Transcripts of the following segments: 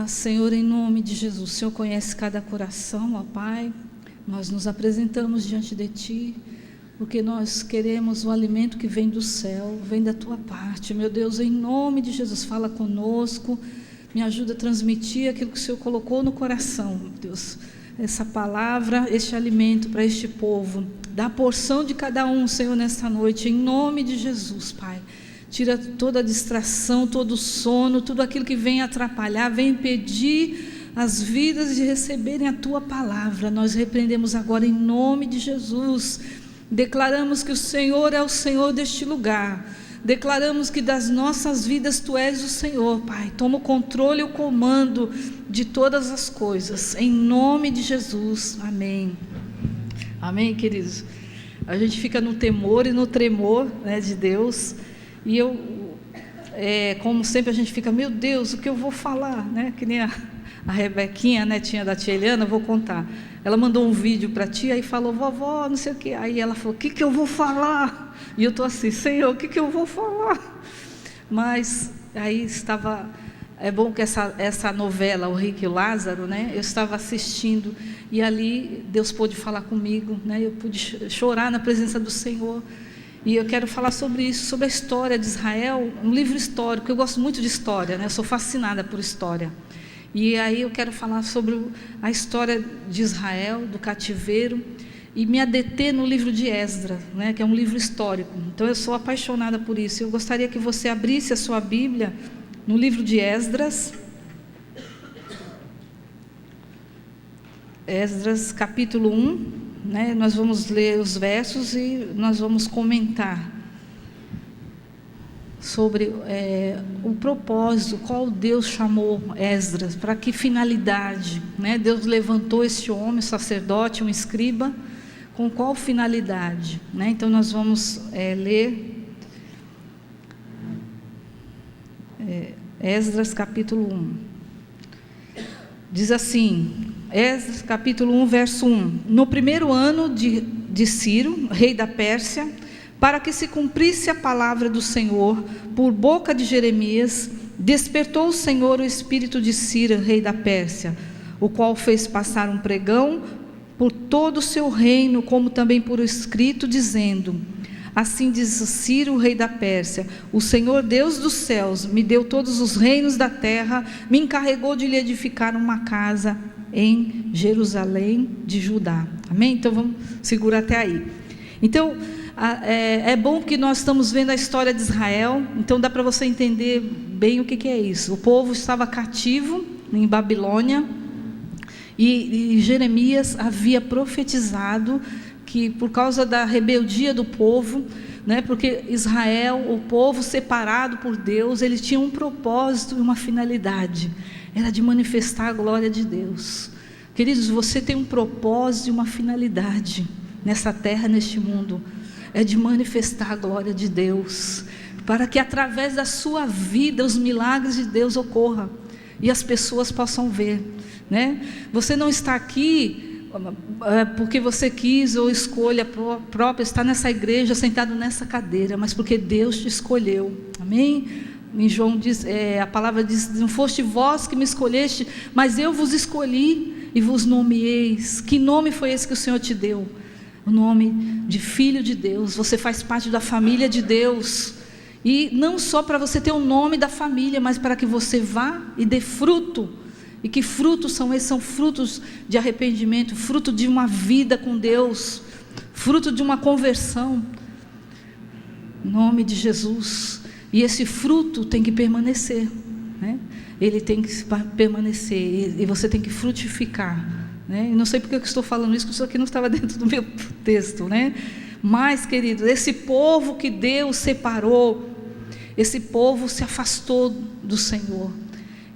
Senhor, em nome de Jesus, o Senhor conhece cada coração, ó Pai. Nós nos apresentamos diante de Ti, porque nós queremos o alimento que vem do céu, vem da Tua parte. Meu Deus, em nome de Jesus, fala conosco, me ajuda a transmitir aquilo que o Senhor colocou no coração, meu Deus. Essa palavra, este alimento para este povo, dá a porção de cada um, Senhor, nesta noite, em nome de Jesus, Pai. Tira toda a distração, todo o sono, tudo aquilo que vem atrapalhar, vem impedir as vidas de receberem a Tua palavra. Nós repreendemos agora em nome de Jesus. Declaramos que o Senhor é o Senhor deste lugar. Declaramos que das nossas vidas Tu és o Senhor, Pai. Toma o controle e o comando de todas as coisas. Em nome de Jesus. Amém. Amém, queridos? A gente fica no temor e no tremor, né, de Deus. E como sempre, a gente fica, meu Deus, o que eu vou falar, né? Que nem a Rebequinha, a netinha da tia Eliana, eu vou contar. Ela mandou um vídeo para a tia e falou, vovó, não sei o quê. Aí ela falou, o que eu vou falar? E eu estou assim, Senhor, o que eu vou falar? Mas aí estava, é bom que essa novela, o Rick e o Lázaro, né? Eu estava assistindo e ali Deus pôde falar comigo, né? Eu pude chorar na presença do Senhor. E eu quero falar sobre isso, sobre a história de Israel, um livro histórico. Eu gosto muito de história, né? Eu sou fascinada por história. E aí eu quero falar sobre a história de Israel, do cativeiro, e me adeter no livro de Esdras, né? Que é um livro histórico. Então eu sou apaixonada por isso. Eu gostaria que você abrisse a sua Bíblia no livro de Esdras. Esdras, capítulo 1. Né, nós vamos ler os versos e nós vamos comentar sobre o propósito, qual Deus chamou Esdras, para que finalidade, né? Deus levantou esse homem, sacerdote, um escriba, com qual finalidade, né? Então nós vamos ler Esdras capítulo 1. Diz assim, Esdras capítulo 1, verso 1. No primeiro ano de Ciro, rei da Pérsia, para que se cumprisse a palavra do Senhor, por boca de Jeremias, despertou o Senhor o espírito de Ciro, rei da Pérsia, o qual fez passar um pregão por todo o seu reino, como também por escrito, dizendo: assim diz Ciro, rei da Pérsia, o Senhor Deus dos céus me deu todos os reinos da terra, me encarregou de lhe edificar uma casa em Jerusalém de Judá. Amém? Então vamos segurar até aí. Então é bom que nós estamos vendo a história de Israel. Então dá para você entender bem o que é isso. O povo estava cativo em Babilônia e Jeremias havia profetizado que por causa da rebeldia do povo, né, porque Israel, o povo separado por Deus, ele tinha um propósito e uma finalidade, era de manifestar a glória de Deus. Queridos, você tem um propósito e uma finalidade nessa terra, neste mundo, é de manifestar a glória de Deus, para que através da sua vida os milagres de Deus ocorram e as pessoas possam ver, né? Você não está aqui porque você quis ou escolha própria estar nessa igreja, sentado nessa cadeira, mas porque Deus te escolheu. Amém? Em João diz, a palavra diz: não foste vós que me escolheste, mas eu vos escolhi e vos nomeeis. Que nome foi esse que o Senhor te deu? O nome de filho de Deus. Você faz parte da família de Deus, e não só para você ter o nome da família, mas para que você vá e dê fruto. E que frutos são esses? São frutos de arrependimento, fruto de uma vida com Deus, fruto de uma conversão, em nome de Jesus. E esse fruto tem que permanecer, né? Ele tem que permanecer, e você tem que frutificar, né? E não sei porque eu estou falando isso, porque isso aqui não estava dentro do meu texto, né? Mas, querido, esse povo que Deus separou, esse povo se afastou do Senhor.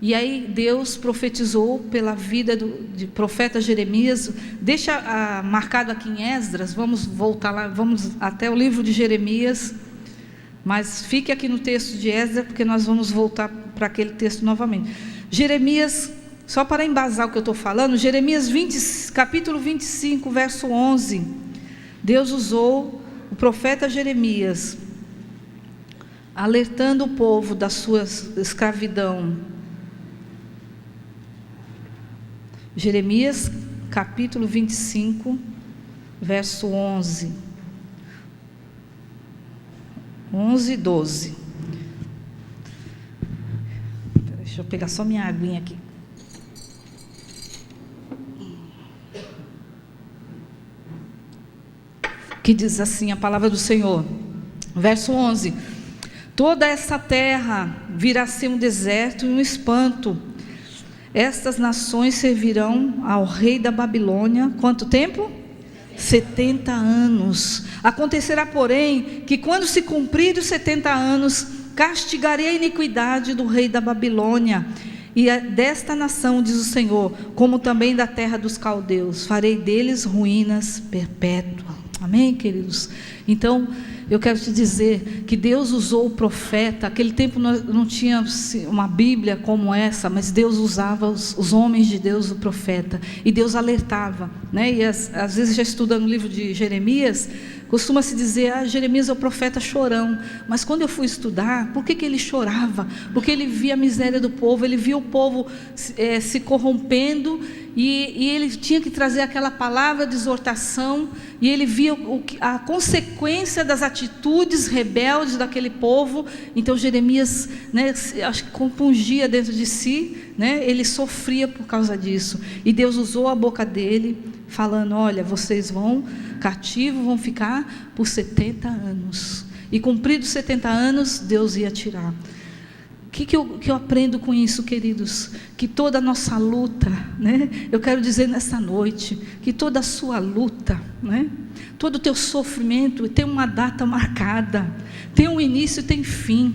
E aí Deus profetizou pela vida de profeta Jeremias. Deixa marcado aqui em Esdras, vamos voltar lá, vamos até o livro de Jeremias, mas fique aqui no texto de Esdras, porque nós vamos voltar para aquele texto novamente. Jeremias, só para embasar o que eu estou falando, Jeremias capítulo 25, verso 11, Deus usou o profeta Jeremias, alertando o povo da sua escravidão, Jeremias capítulo 25, verso 11 e 12. Deixa eu pegar só minha aguinha aqui. Que diz assim a palavra do Senhor, verso 11: toda essa terra virá ser um deserto e um espanto. Estas nações servirão ao rei da Babilônia, quanto tempo? 70 anos. Acontecerá, porém, que quando se cumprirem os 70 anos, castigarei a iniquidade do rei da Babilônia e desta nação, diz o Senhor, como também da terra dos caldeus. Farei deles ruínas perpétuas. Amém, queridos? Então, eu quero te dizer que Deus usou o profeta. Aquele tempo não tinha uma Bíblia como essa, mas Deus usava os homens de Deus, o profeta, e Deus alertava, né? E às vezes, já estudando o livro de Jeremias, costuma-se dizer, Jeremias é o profeta chorão. Mas quando eu fui estudar, por que ele chorava? Porque ele via a miséria do povo, ele via o povo se corrompendo, e ele tinha que trazer aquela palavra de exortação, e ele via a consequência das atitudes rebeldes daquele povo. Então Jeremias, né, acho que compungia dentro de si, né, ele sofria por causa disso, e Deus usou a boca dele, falando, olha, vocês vão cativo, vão ficar por 70 anos, e cumpridos 70 anos, Deus ia tirar. O que eu aprendo com isso, queridos? Que toda a nossa luta, né? Eu quero dizer nessa noite, que toda a sua luta, né? Todo o teu sofrimento tem uma data marcada, tem um início e tem fim.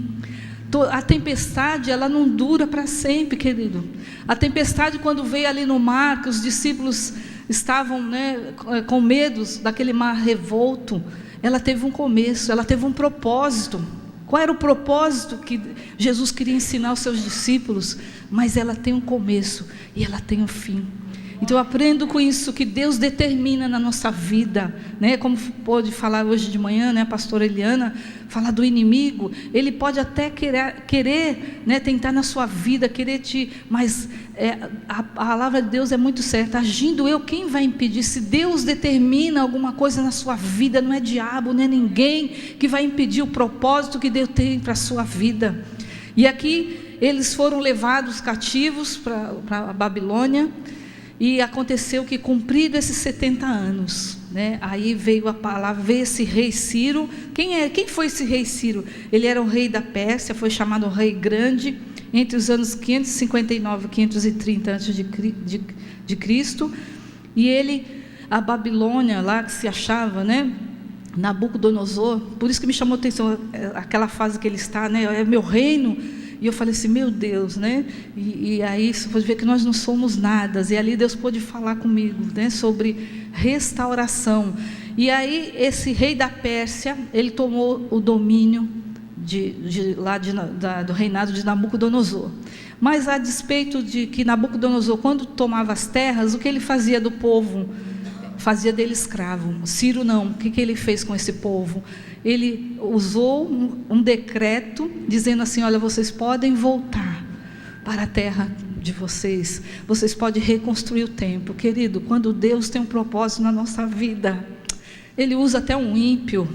A tempestade, ela não dura para sempre, querido. A tempestade, quando veio ali no mar, que os discípulos estavam, né, com medo daquele mar revolto, ela teve um começo, ela teve um propósito. Qual era o propósito que Jesus queria ensinar aos seus discípulos? Mas ela tem um começo e ela tem um fim. Então eu aprendo com isso, que Deus determina na nossa vida, né? Como pôde falar hoje de manhã, né, a pastora Eliana, falar do inimigo. Ele pode até querer, né, tentar na sua vida, querer te, mas a palavra de Deus é muito certa. Agindo eu, quem vai impedir? Se Deus determina alguma coisa na sua vida, não é diabo, não é ninguém que vai impedir o propósito que Deus tem para a sua vida. E aqui eles foram levados cativos para a Babilônia. E aconteceu que, cumprido esses 70 anos, né, aí veio a palavra, veio esse rei Ciro. Quem foi esse rei Ciro? Ele era o rei da Pérsia, foi chamado rei grande, entre os anos 559 e 530 a.C. E ele, a Babilônia, lá que se achava, né, Nabucodonosor, por isso que me chamou a atenção aquela fase que ele está, né, é meu reino. E eu falei assim, meu Deus, né? E aí você pode ver que nós não somos nada. E ali Deus pôde falar comigo, né, sobre restauração. E aí esse rei da Pérsia, ele tomou o domínio do reinado de Nabucodonosor. Mas a despeito de que Nabucodonosor, quando tomava as terras, o que ele fazia do povo? Fazia dele escravo. Ciro não. O que ele fez com esse povo? Ele usou um decreto dizendo assim, olha, vocês podem voltar para a terra de vocês, vocês podem reconstruir o templo. Querido, quando Deus tem um propósito na nossa vida, Ele usa até um ímpio,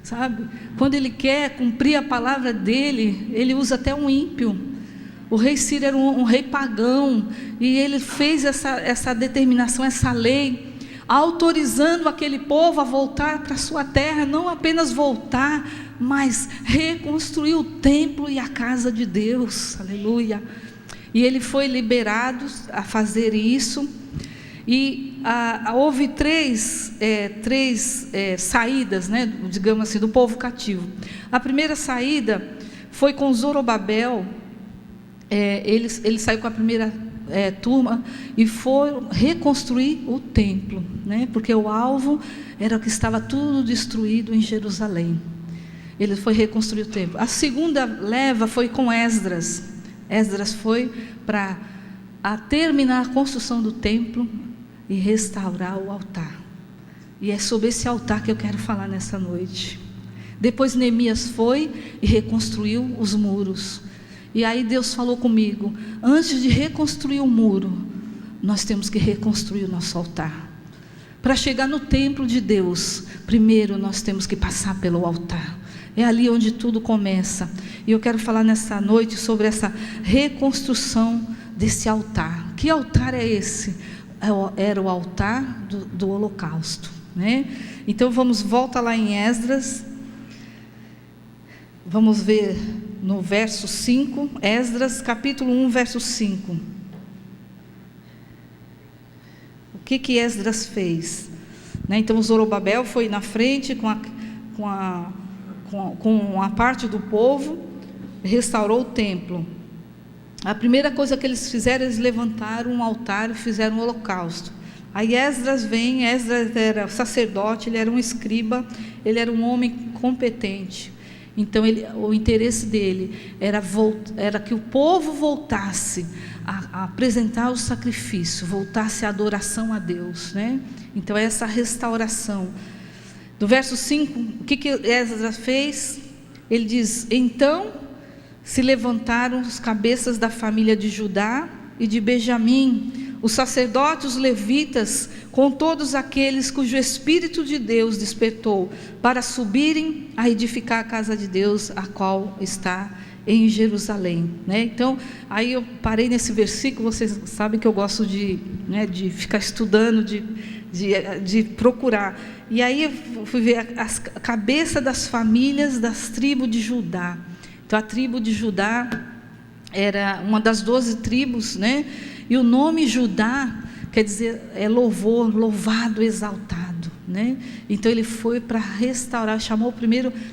sabe? Quando Ele quer cumprir a palavra dEle, Ele usa até um ímpio. O rei Ciro era um rei pagão, e ele fez essa determinação, essa lei, autorizando aquele povo a voltar para a sua terra, não apenas voltar, mas reconstruir o templo e a casa de Deus, aleluia. E ele foi liberado a fazer isso, e houve três saídas, né, digamos assim, do povo cativo. A primeira saída foi com Zorobabel. Ele saiu com a primeira turma e foram reconstruir o templo, né? Porque o alvo era que estava tudo destruído em Jerusalém. Ele foi reconstruir o templo. A segunda leva foi com Esdras. Esdras foi para terminar a construção do templo e restaurar o altar. E é sobre esse altar que eu quero falar nessa noite. Depois Neemias foi e reconstruiu os muros. E aí Deus falou comigo, antes de reconstruir o muro, nós temos que reconstruir o nosso altar. Para chegar no templo de Deus, primeiro nós temos que passar pelo altar. É ali onde tudo começa. E eu quero falar nessa noite sobre essa reconstrução desse altar. Que altar é esse? Era o altar do holocausto, né? Então volta lá em Esdras. Vamos ver no verso 5, Esdras capítulo 1, verso 5. O que Esdras fez? Né? Então Zorobabel foi na frente com a parte do povo, restaurou o templo. A primeira coisa que eles fizeram, eles levantaram um altar e fizeram um holocausto. Aí Esdras vem, Esdras era sacerdote, ele era um escriba, ele era um homem competente. Então o interesse dele era que o povo voltasse a apresentar o sacrifício, voltasse a adoração a Deus, né? Então essa restauração. Do verso 5, o que Esdras fez? Ele diz: então se levantaram os cabeças da família de Judá e de Benjamim, os sacerdotes, os levitas, com todos aqueles cujo Espírito de Deus despertou, para subirem a edificar a casa de Deus, a qual está em Jerusalém, né? Então, aí eu parei nesse versículo. Vocês sabem que eu gosto de ficar estudando, de procurar. E aí eu fui ver a cabeça das famílias das tribos de Judá. Então, a tribo de Judá era uma das 12 tribos, né? E o nome Judá quer dizer louvor, louvado, exaltado, né? Então ele foi para restaurar,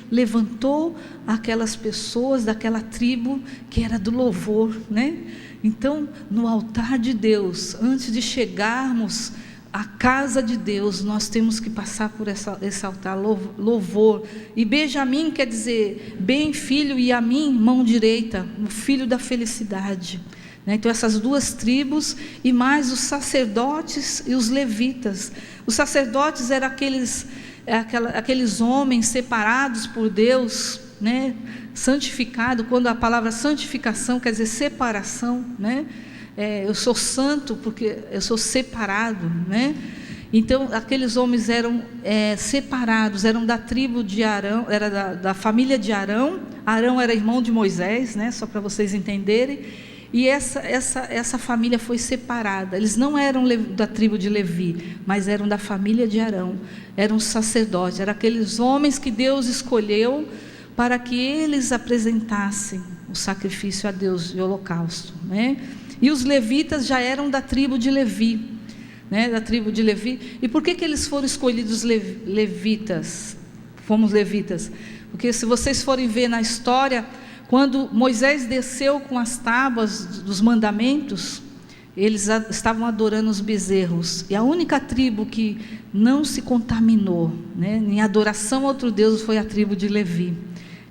levantou aquelas pessoas daquela tribo que era do louvor, né? Então, no altar de Deus, antes de chegarmos à casa de Deus, nós temos que passar por esse altar, louvor. E Benjamim quer dizer bem filho, e Amim, mão direita, o filho da felicidade. Então essas duas tribos, e mais os sacerdotes e os levitas. Os sacerdotes eram aqueles homens separados por Deus, né? Santificado. Quando a palavra santificação quer dizer separação, né? Eu sou santo porque eu sou separado, né? Então aqueles homens eram separados, eram da tribo de Arão, era da família de Arão. Arão era irmão de Moisés, né? Só para vocês entenderem. E essa família foi separada. Eles não eram da tribo de Levi, mas eram da família de Arão. Eram sacerdotes, eram aqueles homens que Deus escolheu para que eles apresentassem o sacrifício a Deus de holocausto, né? E os levitas já eram da tribo de Levi, né? Da tribo de Levi. E por que eles foram escolhidos levitas? Fomos levitas. Porque se vocês forem ver na história, quando Moisés desceu com as tábuas dos mandamentos, eles estavam adorando os bezerros. E a única tribo que não se contaminou, né, em adoração a outro Deus, foi a tribo de Levi.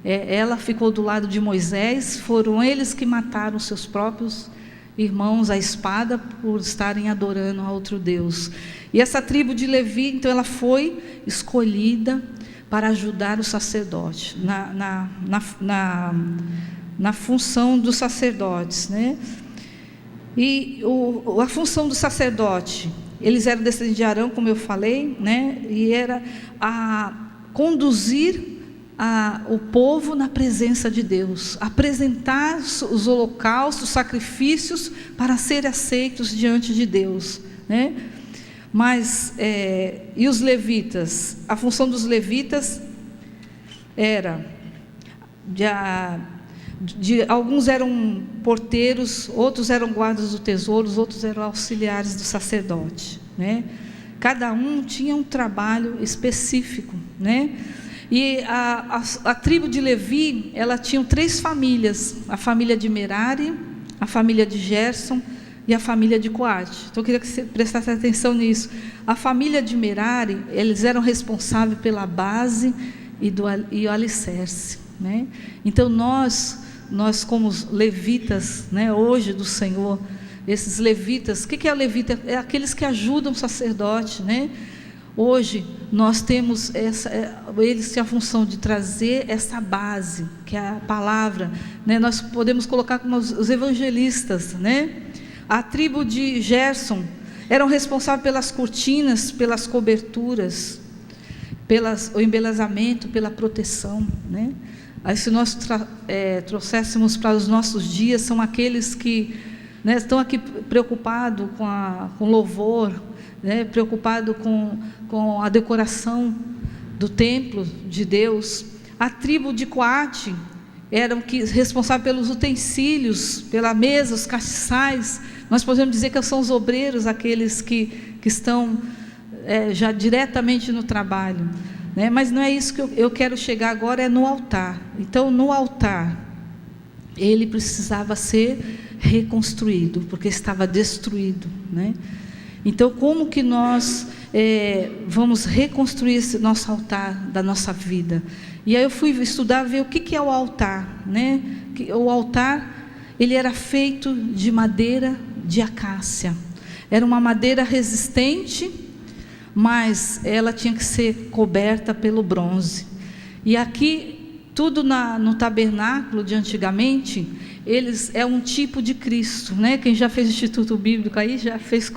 Ela ficou do lado de Moisés. Foram eles que mataram seus próprios irmãos à espada por estarem adorando a outro Deus. E essa tribo de Levi, então, ela foi escolhida para ajudar o sacerdote na função dos sacerdotes, né? E a função do sacerdote, eles eram descendentes de Arão, como eu falei, né? E era a conduzir o povo na presença de Deus, apresentar os holocaustos, os sacrifícios para serem aceitos diante de Deus, né? Mas, e os levitas? A função dos levitas era alguns eram porteiros, outros eram guardas do tesouro, outros eram auxiliares do sacerdote, né? Cada um tinha um trabalho específico, né? E a tribo de Levi, ela tinha 3 famílias: a família de Merari, a família de Gerson e a família de Coate. Então eu queria que você prestasse atenção nisso. A família de Merari, eles eram responsáveis pela base e o alicerce, né? Então nós como levitas, né, hoje do Senhor, esses levitas, o que é o levita? É aqueles que ajudam o sacerdote, né? Hoje nós temos eles têm a função de trazer essa base, que é a palavra, né? Nós podemos colocar como os evangelistas, né? A tribo de Gerson eram responsáveis pelas cortinas, pelas coberturas, o embelezamento, pela proteção, né? Aí, se nós trouxéssemos para os nossos dias, são aqueles que, né, estão aqui preocupados com louvor, né, preocupados com a decoração do templo de Deus. A tribo de Coate eram responsáveis pelos utensílios, pela mesa, os castiçais. Nós podemos dizer que são os obreiros, aqueles que estão já diretamente no trabalho, né? Mas não é isso que eu quero chegar agora, é no altar. Então, no altar, ele precisava ser reconstruído, porque estava destruído, né? Então, como que nós vamos reconstruir esse nosso altar da nossa vida? E aí eu fui estudar, ver o que é o altar, né? O altar, ele era feito de madeira de acácia. Era uma madeira resistente, mas ela tinha que ser coberta pelo bronze. E aqui, tudo no tabernáculo de antigamente, é um tipo de Cristo, né? Quem já fez Instituto Bíblico aí, já fez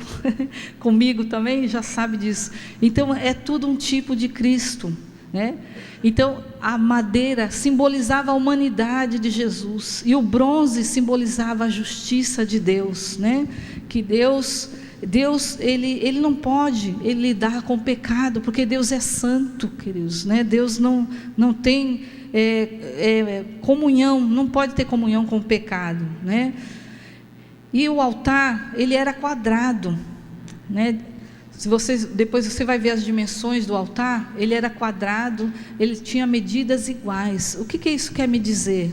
comigo também, já sabe disso. Então, é tudo um tipo de Cristo, né? Então, a madeira simbolizava a humanidade de Jesus, e o bronze simbolizava a justiça de Deus, né? Que Deus ele não pode lidar com o pecado, porque Deus é santo, queridos, né? Deus não tem comunhão, não pode ter comunhão com o pecado, né? E o altar, ele era quadrado, né? Depois você vai ver as dimensões do altar. Ele era quadrado, ele tinha medidas iguais. O que isso quer me dizer?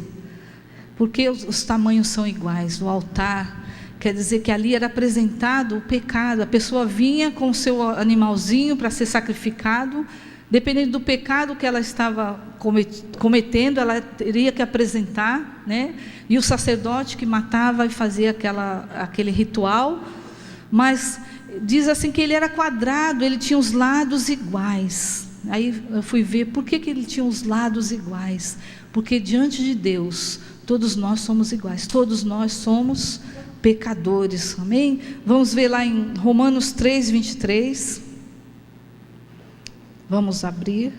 Porque os tamanhos são iguais. O altar quer dizer que ali era apresentado o pecado. A pessoa vinha com o seu animalzinho para ser sacrificado. Dependendo do pecado que ela estava cometendo, ela teria que apresentar, né? E o sacerdote que matava e fazia aquele ritual. Mas diz assim que ele era quadrado, ele tinha os lados iguais. Aí eu fui ver por que ele tinha os lados iguais. Porque diante de Deus, todos nós somos iguais, todos nós somos pecadores, amém? Vamos ver lá em Romanos 3, 23. Vamos abrir.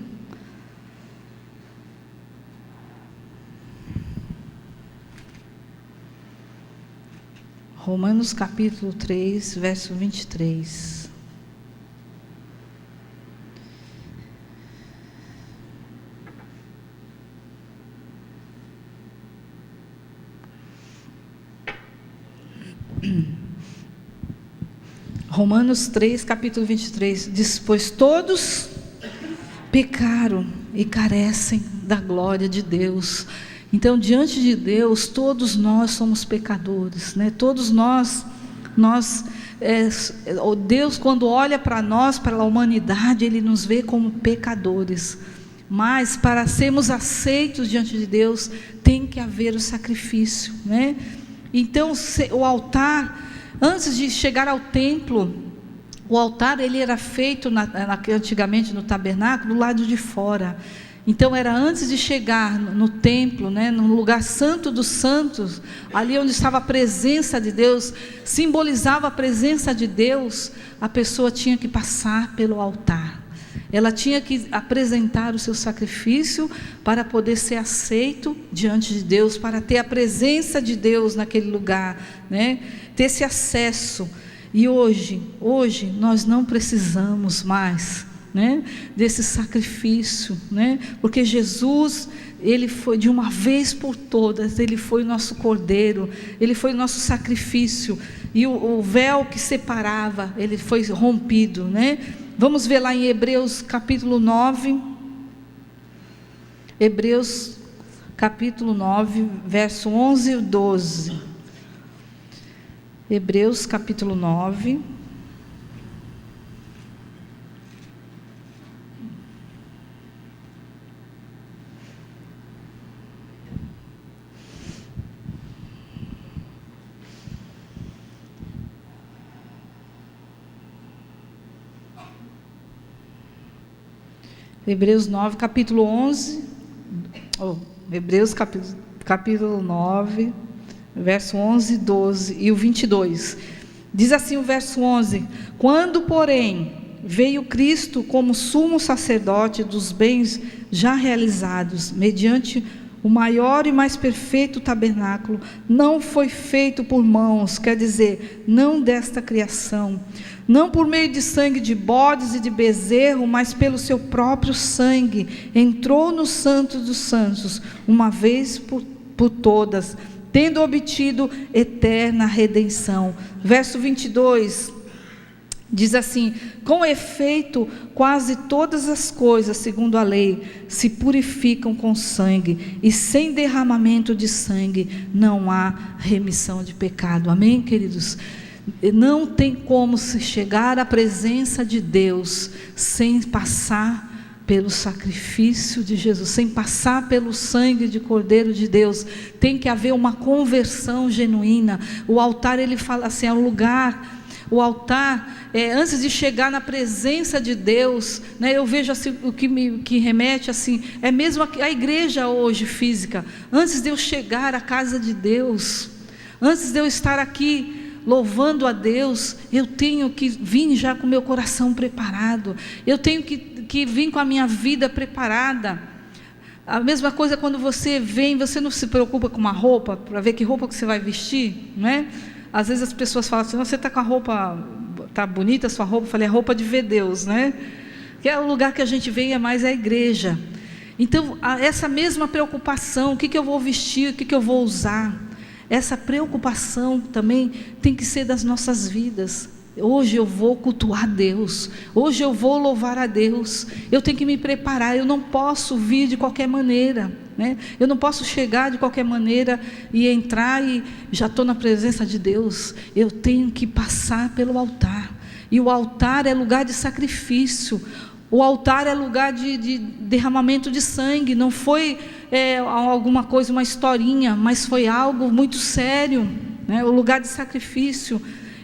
Romanos capítulo 3, verso 23. Romanos 3, capítulo 23, diz: pois todos pecaram e carecem da glória de Deus. Então, diante de Deus, todos nós somos pecadores, né? Todos nós, Deus, quando olha para nós, para a humanidade, Ele nos vê como pecadores. Mas, para sermos aceitos diante de Deus, tem que haver o sacrifício, né? Então, o altar, antes de chegar ao templo, o altar, ele era feito antigamente no tabernáculo, do lado de fora. Então, era antes de chegar no templo, né, no lugar santo dos santos, ali onde estava a presença de Deus, simbolizava a presença de Deus. A pessoa tinha que passar pelo altar. Ela tinha que apresentar o seu sacrifício para poder ser aceito diante de Deus, para ter a presença de Deus naquele lugar, né? Ter esse acesso. E hoje nós não precisamos mais, né, desse sacrifício, né? Porque Jesus, Ele foi de uma vez por todas, Ele foi o nosso cordeiro, Ele foi o nosso sacrifício, e o véu que separava, ele foi rompido, né? Vamos ver lá em Hebreus capítulo 9, Hebreus capítulo 9, verso 11 e 12, Hebreus capítulo 9, Hebreus 9, capítulo 11, Hebreus capítulo 9, verso 11, 12 e o 22. Diz assim o verso 11: quando, porém, veio Cristo como sumo sacerdote dos bens já realizados, mediante o maior e mais perfeito tabernáculo, não foi feito por mãos, quer dizer, não desta criação, não por meio de sangue de bodes e de bezerro, mas pelo seu próprio sangue, entrou no Santo dos Santos, uma vez por todas, tendo obtido eterna redenção. Verso 22, diz assim: com efeito, quase todas as coisas, segundo a lei, se purificam com sangue, e sem derramamento de sangue não há remissão de pecado. Amém, queridos? Não tem como se chegar à presença de Deus sem passar pelo sacrifício de Jesus, sem passar pelo sangue de Cordeiro de Deus. Tem que haver uma conversão genuína. O altar, ele fala assim, é um lugar... O altar, antes de chegar na presença de Deus, né, eu vejo assim, o que remete assim, é mesmo a igreja hoje física. Antes de eu chegar à casa de Deus, antes de eu estar aqui louvando a Deus, eu tenho que vir já com o meu coração preparado, eu tenho que vir com a minha vida preparada. A mesma coisa quando você vem, você não se preocupa com uma roupa, para ver que roupa que você vai vestir, não é? Às vezes as pessoas falam assim, você está com a roupa, está bonita a sua roupa? Eu falei, é roupa de ver Deus, né? Que é o lugar que a gente vem, é mais a igreja. Então, essa mesma preocupação, o que eu vou vestir, o que eu vou usar, essa preocupação também tem que ser das nossas vidas. Hoje eu vou cultuar Deus, hoje eu vou louvar a Deus, eu tenho que me preparar, eu não posso vir de qualquer maneira, né? Eu não posso chegar de qualquer maneira e entrar e já estou na presença de Deus. Eu tenho que passar pelo altar, e o altar é lugar de sacrifício, o altar é lugar de derramamento de sangue. Não foi alguma coisa, uma historinha, mas foi algo muito sério, né? O lugar de sacrifício.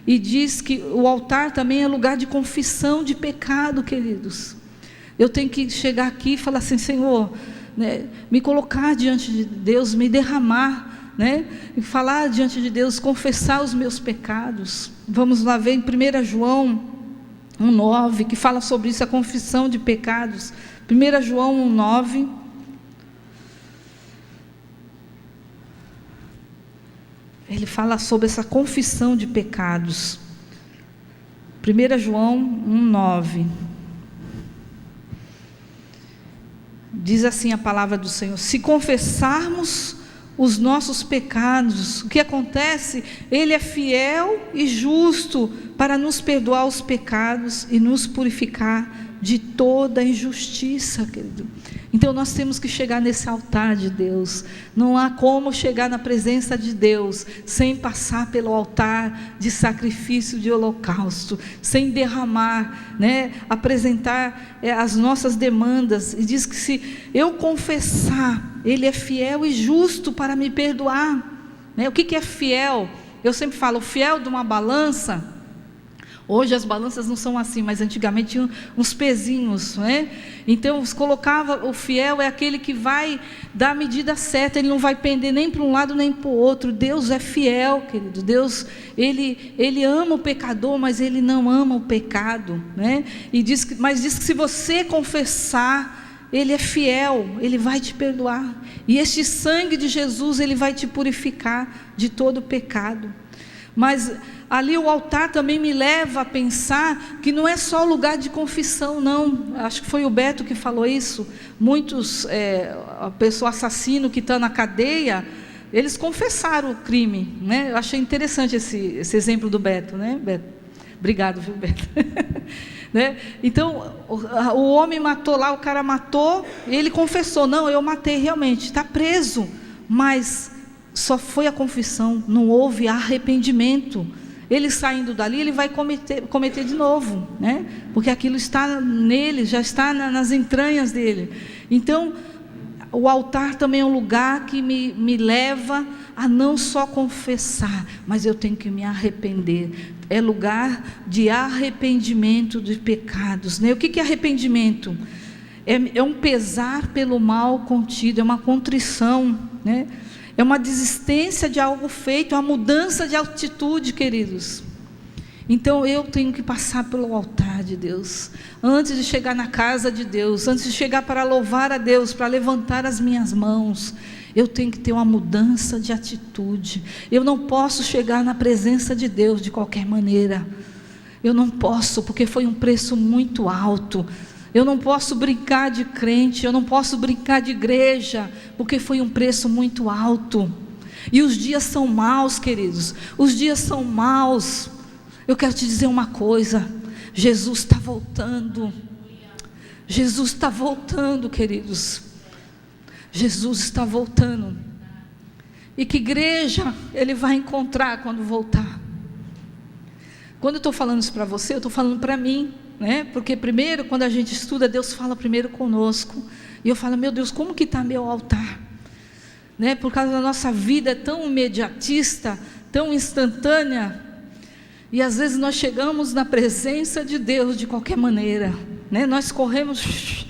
E diz que o altar também é lugar de confissão de pecado, queridos. Eu tenho que chegar aqui e falar assim, Senhor, né, me colocar diante de Deus, me derramar, né, e falar diante de Deus, confessar os meus pecados. Vamos lá ver em 1 João 1,9, que fala sobre isso, a confissão de pecados. 1 João 1,9. Ele fala sobre essa confissão de pecados. 1 João 1,9. Diz assim a palavra do Senhor: se confessarmos os nossos pecados, o que acontece? Ele é fiel e justo para nos perdoar os pecados e nos purificar de toda injustiça, querido. Então nós temos que chegar nesse altar de Deus. Não há como chegar na presença de Deus sem passar pelo altar de sacrifício, de holocausto, sem derramar, né, apresentar as nossas demandas. E diz que se eu confessar, Ele é fiel e justo para me perdoar, né? O que é fiel? Eu sempre falo, o fiel de uma balança. Hoje as balanças não são assim, mas antigamente tinham uns pezinhos, né? Então colocava, o fiel é aquele que vai dar a medida certa, ele não vai pender nem para um lado nem para o outro. Deus é fiel, querido. Deus, ele ama o pecador, mas Ele não ama o pecado, né? Mas diz que se você confessar, Ele é fiel, Ele vai te perdoar. E este sangue de Jesus, Ele vai te purificar de todo o pecado. Mas ali o altar também me leva a pensar que não é só lugar de confissão, não. Acho que foi o Beto que falou isso. Muitos, a pessoa assassino que está na cadeia, eles confessaram o crime, né? Eu achei interessante esse exemplo do Beto, né, Beto? Obrigado, viu, Beto? Né? Então, o homem matou lá, o cara matou, ele confessou, não, eu matei realmente, está preso, mas só foi a confissão, não houve arrependimento. Ele saindo dali, ele vai cometer de novo, né? Porque aquilo está nele, já está nas entranhas dele. Então, o altar também é um lugar que me leva a não só confessar, mas eu tenho que me arrepender. É lugar de arrependimento de pecados, né? O que é arrependimento? É um pesar pelo mal contido, é uma contrição, né? é uma desistência de algo feito, é uma mudança de atitude, queridos. Então eu tenho que passar pelo altar de Deus, antes de chegar na casa de Deus, antes de chegar para louvar a Deus, para levantar as minhas mãos, eu tenho que ter uma mudança de atitude. Eu não posso chegar na presença de Deus de qualquer maneira. Eu não posso, porque foi um preço muito alto. Eu não posso brincar de crente, eu não posso brincar de igreja, porque foi um preço muito alto. E os dias são maus, queridos, os dias são maus. Eu quero te dizer uma coisa: Jesus está voltando. Jesus está voltando, queridos. Jesus está voltando. E que igreja Ele vai encontrar quando voltar? Quando eu estou falando isso para você, eu estou falando para mim, né? Porque primeiro, quando a gente estuda, Deus fala primeiro conosco. E eu falo, meu Deus, como que está meu altar? Né? Por causa da nossa vida tão imediatista, tão instantânea. E às vezes nós chegamos na presença de Deus de qualquer maneira, né? Nós corremos,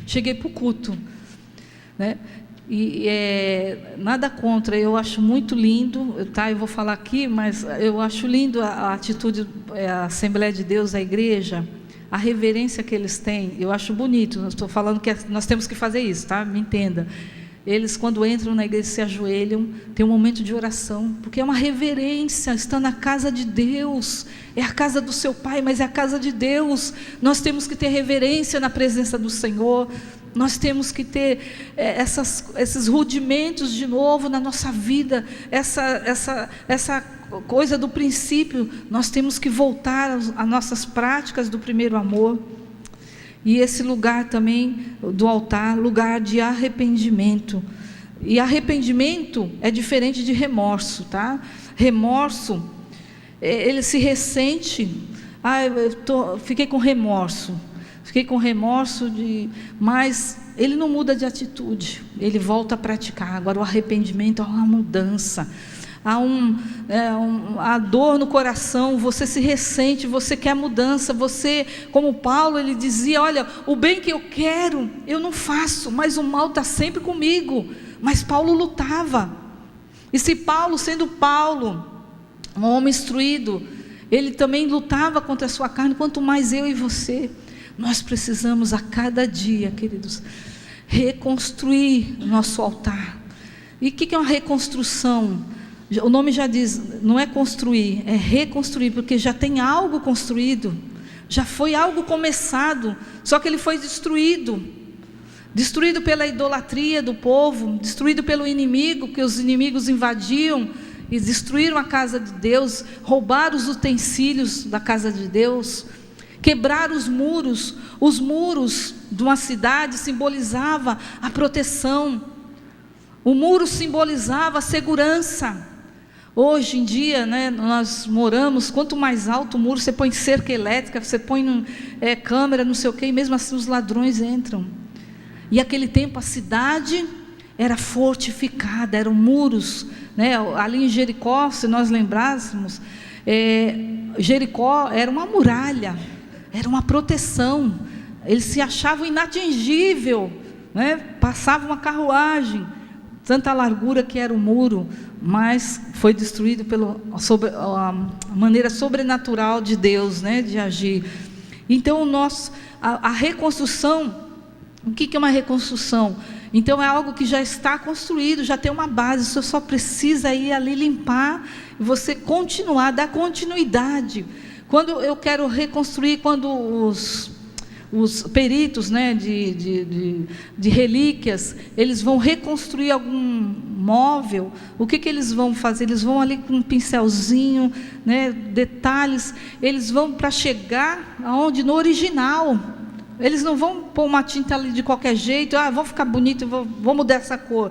cheguei para o culto, né? E nada contra, eu acho muito lindo, tá? Eu vou falar aqui, mas eu acho lindo a atitude, a Assembleia de Deus, a igreja, a reverência que eles têm. Eu acho bonito. Não estou falando que nós temos que fazer isso, tá? Me entenda. Eles, quando entram na igreja, se ajoelham, tem um momento de oração, porque é uma reverência, está na casa de Deus, é a casa do seu Pai, mas é a casa de Deus. Nós temos que ter reverência na presença do Senhor, nós temos que ter esses rudimentos de novo na nossa vida, essa coisa do princípio. Nós temos que voltar às nossas práticas do primeiro amor. E esse lugar também do altar, lugar de arrependimento. E arrependimento é diferente de remorso, tá? Remorso, ele se ressente. Fiquei com remorso. Mas ele não muda de atitude. Ele volta a praticar. Agora o arrependimento é uma mudança. Há dor no coração, você se ressente, você quer mudança, você, como Paulo, ele dizia, olha, o bem que eu quero, eu não faço, mas o mal está sempre comigo. Mas Paulo lutava, e se Paulo, sendo Paulo, um homem instruído, ele também lutava contra a sua carne, quanto mais eu e você. Nós precisamos a cada dia, queridos, reconstruir o nosso altar. E o que é uma reconstrução? O nome já diz, não é construir, é reconstruir, porque já tem algo construído, já foi algo começado, só que ele foi destruído pela idolatria do povo, destruído pelo inimigo, que os inimigos invadiam e destruíram a casa de Deus, roubaram os utensílios da casa de Deus, quebraram os muros de uma cidade simbolizavam a proteção, o muro simbolizava a segurança. Hoje em dia, né, nós moramos, quanto mais alto o muro, você põe cerca elétrica, você põe câmera, não sei o quê, e mesmo assim os ladrões entram. E naquele tempo a cidade era fortificada, eram muros, né? Ali em Jericó, se nós lembrássemos, Jericó era uma muralha, era uma proteção, eles se achavam inatingível, né? Passava uma carruagem, tanta largura que era o muro, mas foi destruído pela maneira sobrenatural de Deus, né, de agir. Então a reconstrução, o que é uma reconstrução? Então é algo que já está construído, já tem uma base, você só precisa ir ali limpar, e você continuar, dar continuidade. Quando eu quero reconstruir, quando os peritos, né, de relíquias, eles vão reconstruir algum móvel, o que eles vão fazer? Eles vão ali com um pincelzinho, né, detalhes, eles vão para chegar aonde? No original. Eles não vão pôr uma tinta ali de qualquer jeito, vão ficar bonito, vou mudar essa cor.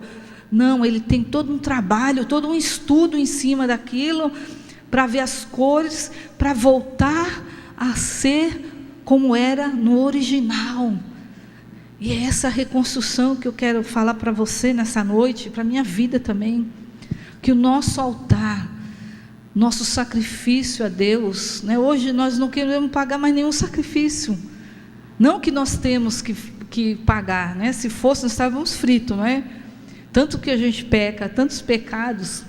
Não, ele tem todo um trabalho, todo um estudo em cima daquilo, para ver as cores, para voltar a ser como era no original. E é essa reconstrução que eu quero falar para você nessa noite, para a minha vida também, que o nosso altar, nosso sacrifício a Deus, né? Hoje nós não queremos pagar mais nenhum sacrifício, não que nós temos que pagar, né? Se fosse nós estávamos fritos, não é? tanto que a gente peca, tantos pecados,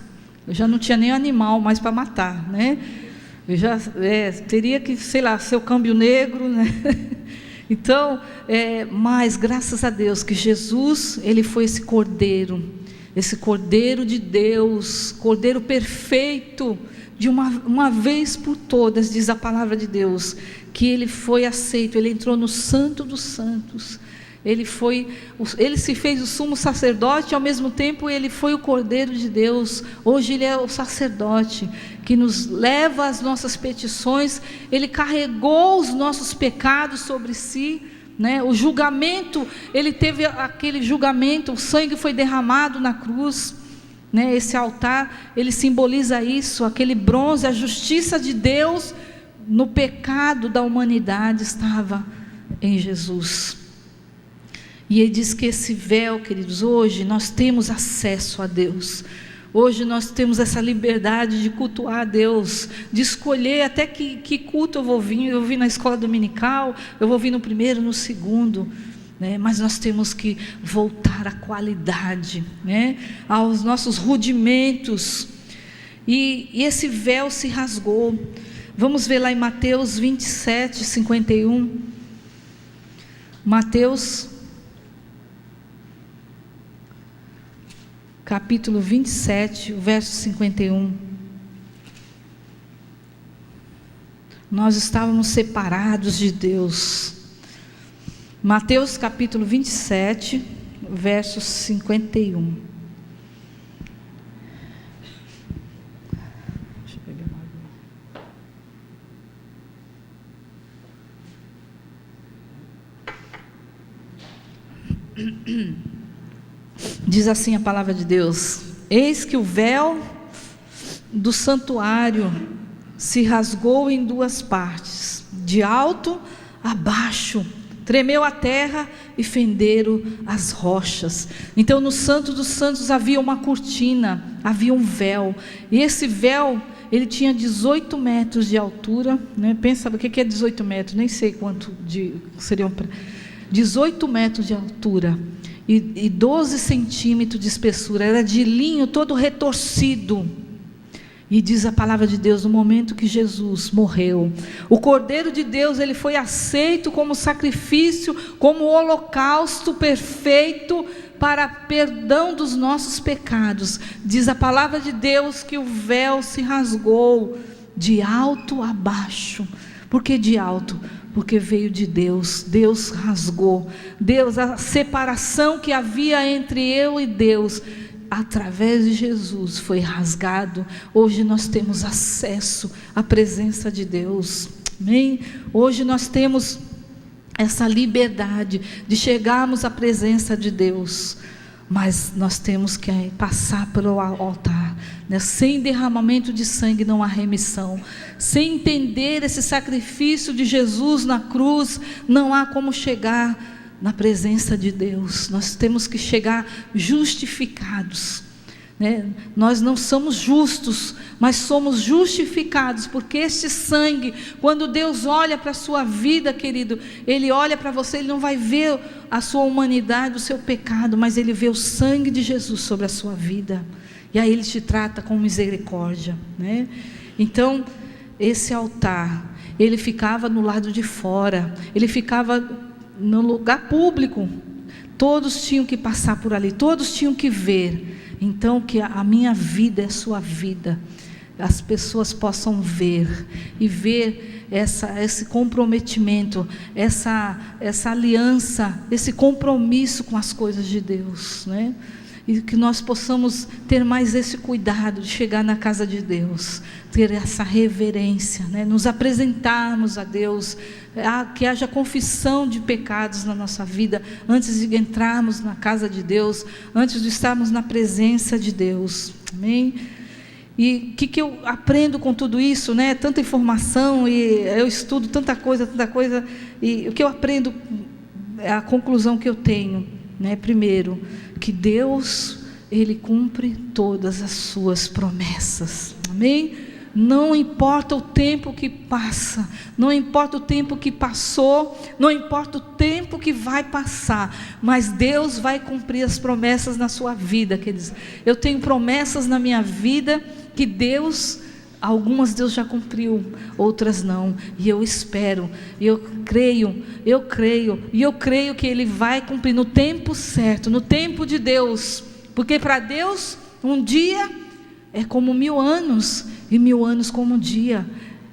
eu já não tinha nem animal mais para matar, né? Eu já teria que, sei lá, ser o câmbio negro, né? Então, mas graças a Deus que Jesus, Ele foi esse Cordeiro de Deus, Cordeiro perfeito, de uma vez por todas, diz a palavra de Deus, que Ele foi aceito, Ele entrou no Santo dos Santos, Ele se fez o sumo sacerdote, ao mesmo tempo Ele foi o Cordeiro de Deus. Hoje Ele é o sacerdote, que nos leva às nossas petições, Ele carregou os nossos pecados sobre si, né? O julgamento, Ele teve aquele julgamento, o sangue foi derramado na cruz, né? Esse altar, ele simboliza isso, aquele bronze, a justiça de Deus no pecado da humanidade estava em Jesus. E ele diz que esse véu, queridos, hoje nós temos acesso a Deus. Hoje nós temos essa liberdade de cultuar a Deus, de escolher até que culto eu vou vir na escola dominical, eu vou vir no primeiro, no segundo, né? Mas nós temos que voltar à qualidade, né? Aos nossos rudimentos, e esse véu se rasgou. Vamos ver lá em Mateus 27, 51, Mateus capítulo 27, verso 51. Nós estávamos separados de Deus. Mateus capítulo 27, verso 51. Deixa eu pegar uma água. Diz assim a palavra de Deus: eis que o véu do santuário se rasgou em duas partes, de alto a baixo, tremeu a terra e fenderam as rochas. Então no Santo dos Santos havia uma cortina, havia um véu, e esse véu, ele tinha 18 metros de altura, né? Pensa, o que é 18 metros? Nem sei quanto seriam, 18 metros de altura, e 12 centímetros de espessura, era de linho todo retorcido. E diz a palavra de Deus, no momento que Jesus morreu, o Cordeiro de Deus, ele foi aceito como sacrifício, como holocausto perfeito, para perdão dos nossos pecados. Diz a palavra de Deus que o véu se rasgou de alto a baixo. Por que de alto? Porque veio de Deus. Deus rasgou, Deus, a separação que havia entre eu e Deus, através de Jesus foi rasgado. Hoje nós temos acesso à presença de Deus, amém? Hoje nós temos essa liberdade de chegarmos à presença de Deus, mas nós temos que passar pelo altar, né? Sem derramamento de sangue não há remissão. Sem entender esse sacrifício de Jesus na cruz, não há como chegar na presença de Deus. Nós temos que chegar justificados, né? Nós não somos justos, mas somos justificados, porque este sangue, quando Deus olha para a sua vida, querido, Ele olha para você, Ele não vai ver a sua humanidade, o seu pecado, mas Ele vê o sangue de Jesus sobre a sua vida, e aí Ele te trata com misericórdia, né? Então, esse altar, ele ficava no lado de fora, ele ficava no lugar público, todos tinham que passar por ali, todos tinham que ver. Então que a minha vida é a sua vida, as pessoas possam ver, e ver esse comprometimento, essa aliança, esse compromisso com as coisas de Deus, né? E que nós possamos ter mais esse cuidado de chegar na casa de Deus, ter essa reverência, né? Nos apresentarmos a Deus, que haja confissão de pecados na nossa vida, antes de entrarmos na casa de Deus, antes de estarmos na presença de Deus, amém? E o que eu aprendo com tudo isso, né? Tanta informação, e eu estudo tanta coisa, e o que eu aprendo, a conclusão que eu tenho, né? Primeiro, que Deus, Ele cumpre todas as suas promessas, amém? não importa o tempo que passa, não importa o tempo que passou, não importa o tempo que vai passar, mas Deus vai cumprir as promessas na sua vida, queridos. Eu tenho promessas na minha vida que algumas Deus já cumpriu, outras não, e eu espero, eu creio, e eu creio que Ele vai cumprir no tempo certo, no tempo de Deus, porque para Deus um dia é como 1000 anos, e 1000 anos como um dia.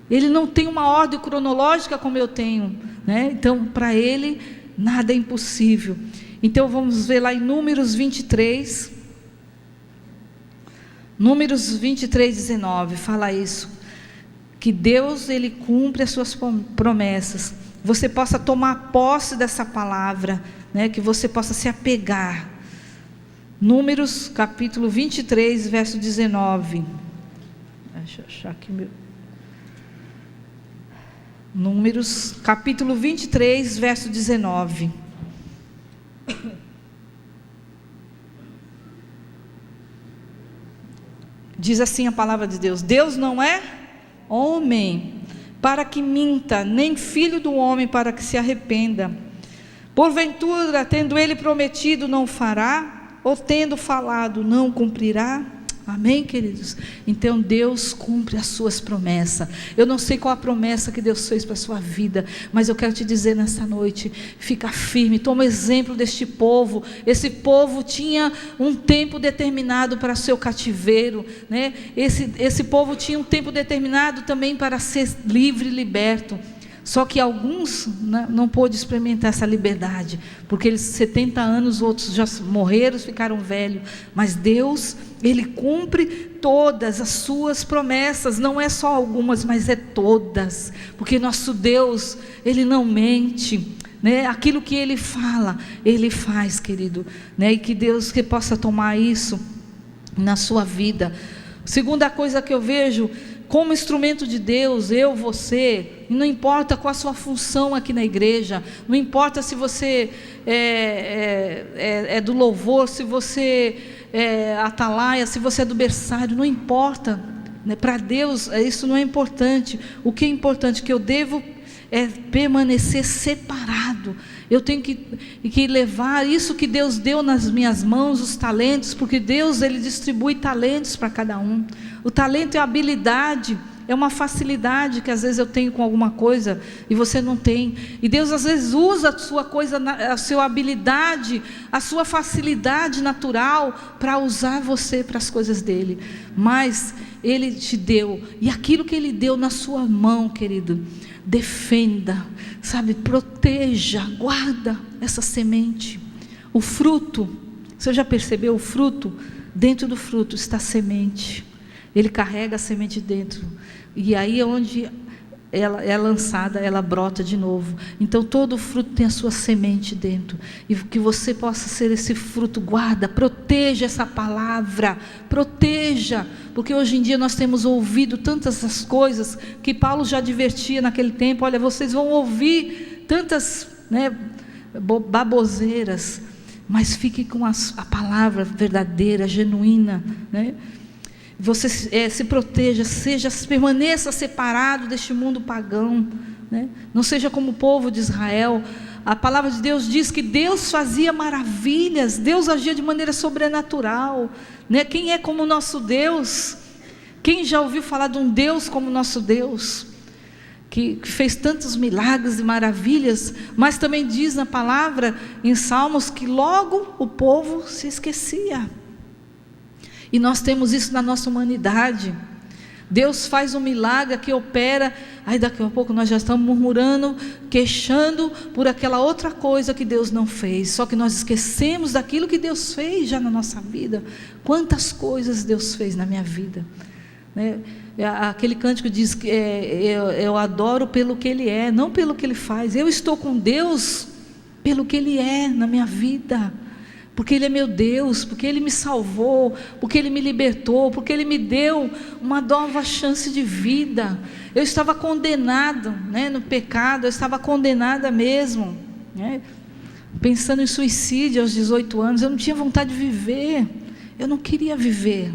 Ele não tem uma ordem cronológica como eu tenho, né? Então para Ele nada é impossível. Então vamos ver lá em Números 23, Números 23, 19, fala isso, que Deus, Ele cumpre as suas promessas. Você possa tomar posse dessa palavra, né? Que você possa se apegar. Números capítulo 23, verso 19. Deixa eu achar aqui meu. Números capítulo 23, verso 19. Diz assim a palavra de Deus: Deus não é homem para que minta, nem filho do homem para que se arrependa. Porventura, tendo Ele prometido, não fará? Ou tendo falado, não cumprirá? Amém, queridos? Então Deus cumpre as suas promessas. Eu não sei qual a promessa que Deus fez para a sua vida, mas eu quero te dizer nessa noite, fica firme, toma exemplo deste povo. Esse povo tinha um tempo determinado para seu cativeiro, né? Esse povo tinha um tempo determinado também para ser livre e liberto. Só que alguns não pôde experimentar essa liberdade, porque eles 70 anos, outros já morreram, ficaram velhos. Mas Deus, Ele cumpre todas as suas promessas, não é só algumas, mas é todas, porque nosso Deus, Ele não mente, né? Aquilo que Ele fala, Ele faz, querido, né? E que Deus que possa tomar isso na sua vida. Segunda coisa que eu vejo, como instrumento de Deus, você, não importa qual a sua função aqui na igreja, não importa se você é do louvor, se você é atalaia, se você é do berçário, não importa, né? Para Deus isso não é importante. O que é importante é que eu devo permanecer separado. Eu tenho que levar isso que Deus deu nas minhas mãos, os talentos, porque Deus, Ele distribui talentos para cada um. O talento é a habilidade, é uma facilidade que às vezes eu tenho com alguma coisa e você não tem. E Deus às vezes usa a sua coisa, a sua habilidade, a sua facilidade natural para usar você para as coisas dele. Mas Ele te deu, e aquilo que Ele deu na sua mão, querido, defenda, sabe, proteja, guarda essa semente. O fruto, você já percebeu o fruto? Dentro do fruto está a semente. Ele carrega a semente dentro, e aí é onde ela é lançada, ela brota de novo. Então todo fruto tem a sua semente dentro, e que você possa ser esse fruto. Guarda, proteja essa palavra, proteja, porque hoje em dia nós temos ouvido tantas essas coisas, que Paulo já advertia naquele tempo: olha, vocês vão ouvir tantas, baboseiras, mas fique com a palavra verdadeira, genuína, né? Você se proteja, permaneça separado deste mundo pagão, né? Não seja como o povo de Israel. A palavra de Deus diz que Deus fazia maravilhas, Deus agia de maneira sobrenatural, né? Quem é como o nosso Deus? Quem já ouviu falar de um Deus como o nosso Deus, que fez tantos milagres e maravilhas? Mas também diz na palavra, em Salmos, que logo o povo se esquecia. E nós temos isso na nossa humanidade. Deus faz um milagre que opera, aí daqui a pouco nós já estamos murmurando, queixando por aquela outra coisa que Deus não fez. Só que nós esquecemos daquilo que Deus fez já na nossa vida. Quantas coisas Deus fez na minha vida, né? Aquele cântico diz que eu adoro pelo que Ele é, não pelo que Ele faz. Eu estou com Deus pelo que Ele é na minha vida, porque Ele é meu Deus, porque Ele me salvou, porque Ele me libertou, porque Ele me deu uma nova chance de vida. Eu estava condenado, né, no pecado, eu estava condenada mesmo, né, pensando em suicídio aos 18 anos, eu não tinha vontade de viver, eu não queria viver.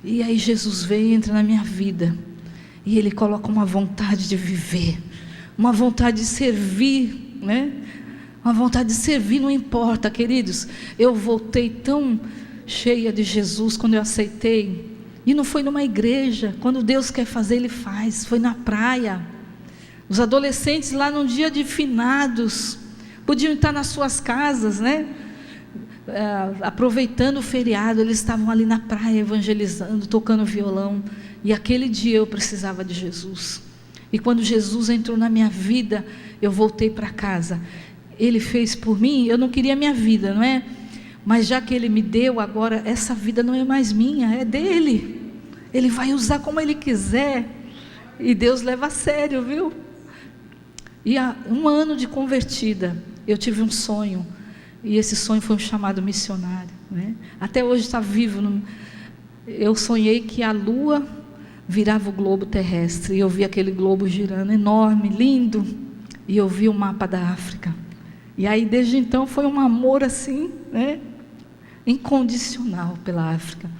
E aí Jesus vem e entra na minha vida, e Ele coloca uma vontade de viver, uma vontade de servir, né? Uma vontade de servir, não importa, queridos. Eu voltei tão cheia de Jesus quando eu aceitei. E não foi numa igreja. Quando Deus quer fazer, Ele faz. Foi na praia. Os adolescentes lá num dia de finados podiam estar nas suas casas, né? Aproveitando o feriado, eles estavam ali na praia evangelizando, tocando violão. E aquele dia eu precisava de Jesus. E quando Jesus entrou na minha vida, eu voltei para casa. Ele fez por mim. Eu não queria a minha vida, não é? Mas já que Ele me deu, agora essa vida não é mais minha, é dEle. Ele vai usar como Ele quiser. E Deus leva a sério, viu? E há 1 ano de convertida, eu tive um sonho. E esse sonho foi um chamado missionário, né? Até hoje está vivo. Eu sonhei que a lua virava o globo terrestre. E eu vi aquele globo girando, enorme, lindo. E eu vi o mapa da África. E aí desde então foi um amor assim, né? Incondicional pela África.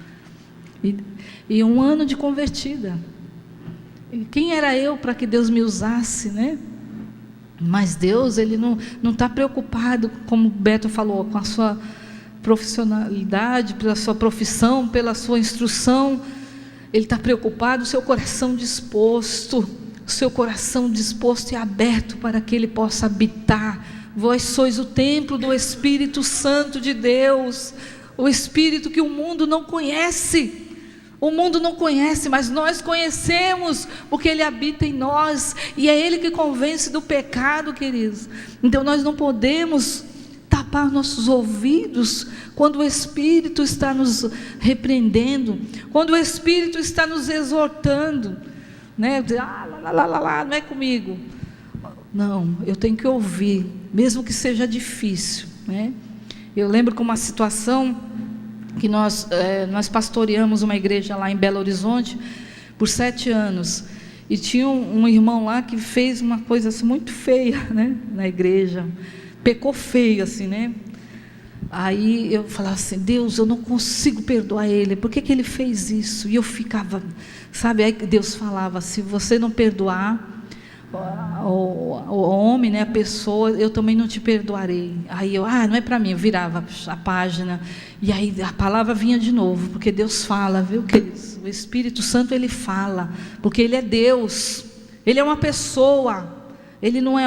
E 1 ano de convertida. E quem era eu para que Deus me usasse, né? Mas Deus, Ele não está preocupado, como o Beto falou, com a sua profissionalidade, pela sua profissão, pela sua instrução. Ele está preocupado, o seu coração disposto, e aberto para que Ele possa habitar. Vós sois o templo do Espírito Santo de Deus, o Espírito que o mundo não conhece. O mundo não conhece, mas nós conhecemos, porque Ele habita em nós, e é Ele que convence do pecado, queridos. Então nós não podemos tapar nossos ouvidos, quando o Espírito está nos repreendendo, quando o Espírito está nos exortando, né? Não é comigo. Não, eu tenho que ouvir, mesmo que seja difícil, né? Eu lembro que uma situação que nós pastoreamos uma igreja lá em Belo Horizonte por 7 anos, e tinha um irmão lá que fez uma coisa assim, muito feia, né, na igreja, pecou feio assim, né? Aí eu falava assim: Deus, eu não consigo perdoar ele, por que ele fez isso? E eu ficava, sabe, aí Deus falava: se você não perdoar o homem, né, a pessoa, eu também não te perdoarei. Aí eu, não é para mim, eu virava a página, e aí a palavra vinha de novo, porque Deus fala, viu, queridos? O Espírito Santo, Ele fala, porque Ele é Deus, Ele é uma pessoa, Ele não é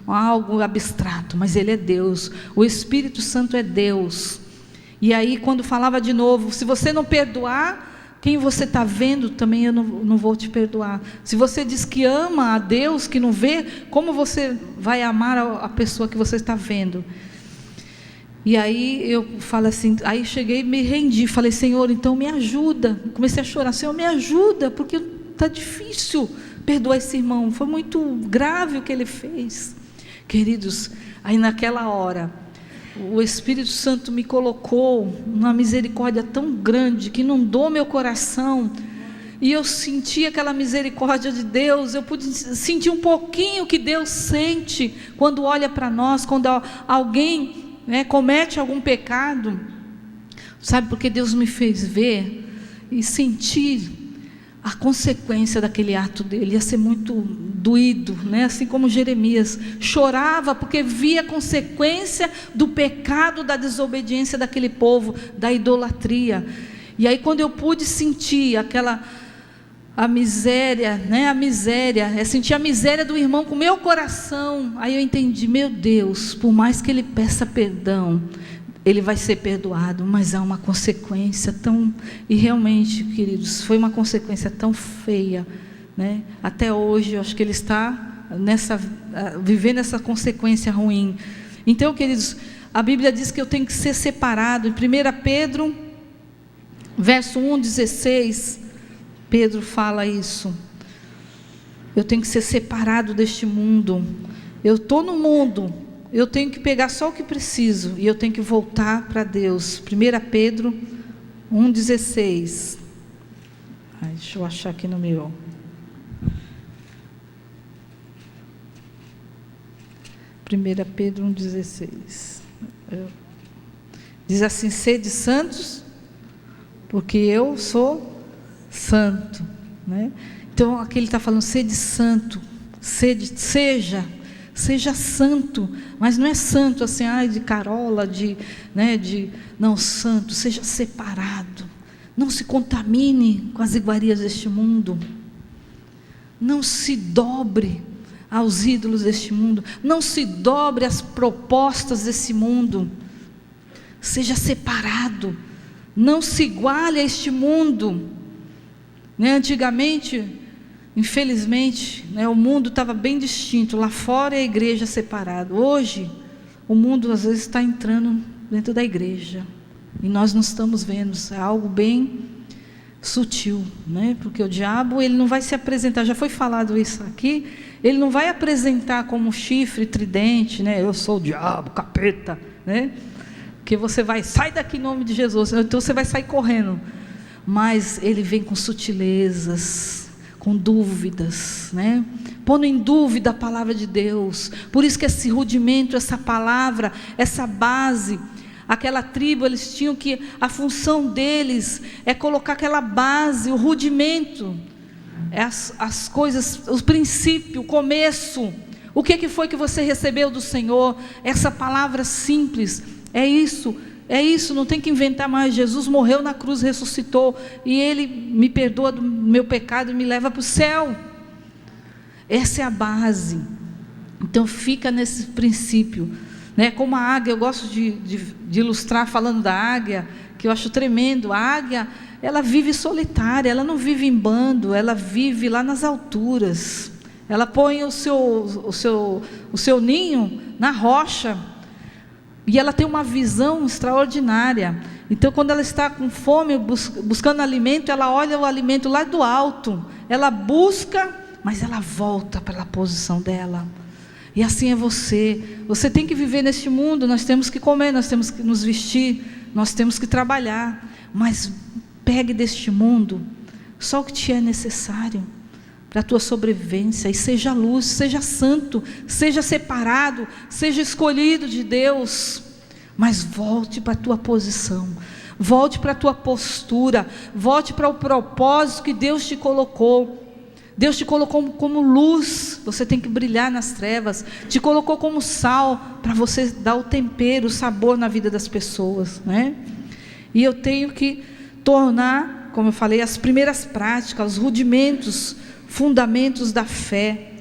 algo abstrato, mas Ele é Deus. O Espírito Santo é Deus. E aí quando falava de novo: se você não perdoar quem você está vendo, também eu não vou te perdoar. Se você diz que ama a Deus, que não vê, como você vai amar a pessoa que você está vendo? E aí eu falo assim, aí cheguei e me rendi, falei: Senhor, então me ajuda. Comecei a chorar: Senhor, me ajuda, porque está difícil perdoar esse irmão, foi muito grave o que ele fez. Queridos, aí naquela hora, o Espírito Santo me colocou numa misericórdia tão grande, que inundou meu coração, e eu senti aquela misericórdia de Deus. Eu pude sentir um pouquinho que Deus sente quando olha para nós, quando alguém, né, comete algum pecado, sabe, porque Deus me fez ver e sentir a consequência daquele ato dele. Ia ser muito doído, né? Assim como Jeremias chorava porque via a consequência do pecado, da desobediência daquele povo, da idolatria. E aí quando eu pude sentir a miséria, né? Sentir a miséria do irmão com o meu coração, aí eu entendi: meu Deus, por mais que ele peça perdão, ele vai ser perdoado, mas há uma consequência tão... E realmente, queridos, foi uma consequência tão feia, né? Até hoje eu acho que ele está vivendo essa consequência ruim. Então, queridos, a Bíblia diz que eu tenho que ser separado. Em 1 Pedro, verso 1,16, Pedro fala isso: eu tenho que ser separado deste mundo. Eu estou no mundo, eu tenho que pegar só o que preciso, e eu tenho que voltar para Deus. 1 Pedro 1,16. Deixa eu achar aqui no meu. 1 Pedro 1,16. Diz assim: sede santos, porque eu sou santo, né? Então aqui ele está falando, sede santo, seja santo, mas não é santo assim, de carola, não, santo, seja separado, não se contamine com as iguarias deste mundo, não se dobre aos ídolos deste mundo, não se dobre às propostas desse mundo, seja separado, não se iguale a este mundo, né? Antigamente, infelizmente, né, o mundo estava bem distinto, lá fora é a igreja separada. Hoje, o mundo às vezes está entrando dentro da igreja, e nós não estamos vendo, é algo bem sutil, né? Porque o diabo, ele não vai se apresentar, já foi falado isso aqui, ele não vai apresentar como chifre, tridente, né? Eu sou o diabo, capeta, né? Que você vai, sai daqui em nome de Jesus, então você vai sair correndo, mas ele vem com sutilezas, com dúvidas, né? Pondo em dúvida a palavra de Deus. Por isso que esse rudimento, essa palavra, essa base, aquela tribo, eles tinham que, a função deles é colocar aquela base, o rudimento, as coisas, o princípio, o começo. O que foi que você recebeu do Senhor? Essa palavra simples, é isso, não tem que inventar mais. Jesus morreu na cruz, ressuscitou, e Ele me perdoa do meu pecado e me leva para o céu. Essa é a base. Então fica nesse princípio, né? Como a águia, eu gosto de ilustrar falando da águia, que eu acho tremendo. A águia, ela vive solitária, ela não vive em bando, ela vive lá nas alturas. Ela põe o seu ninho na rocha, e ela tem uma visão extraordinária. Então quando ela está com fome, buscando alimento, ela olha o alimento lá do alto, ela busca, mas ela volta para a posição dela. E assim é você tem que viver neste mundo, nós temos que comer, nós temos que nos vestir, nós temos que trabalhar, mas pegue deste mundo só o que te é necessário para a tua sobrevivência, e seja luz, seja santo, seja separado, seja escolhido de Deus, mas volte para a tua posição, volte para a tua postura, volte para o propósito que Deus te colocou. Deus te colocou como luz, você tem que brilhar nas trevas, te colocou como sal, para você dar o tempero, o sabor na vida das pessoas, né? E eu tenho que tornar, como eu falei, as primeiras práticas, os rudimentos, fundamentos da fé,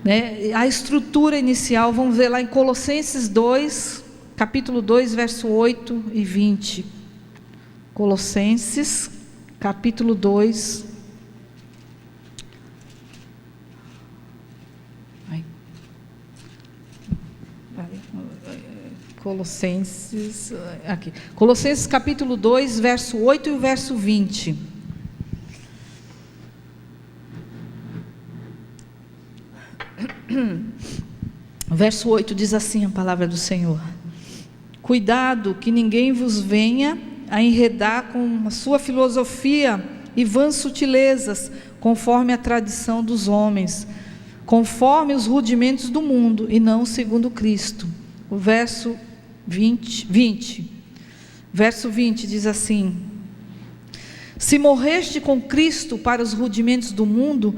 né? A estrutura inicial, vamos ver lá em Colossenses 2, capítulo 2, verso 8 e 20. Colossenses, capítulo 2, Colossenses capítulo 2, verso 8 e o verso 20. O verso 8 diz assim a palavra do Senhor: cuidado que ninguém vos venha a enredar com a sua filosofia e vãs sutilezas, conforme a tradição dos homens, conforme os rudimentos do mundo, e não segundo Cristo. O verso 20, verso 20 diz assim: se morreste com Cristo para os rudimentos do mundo,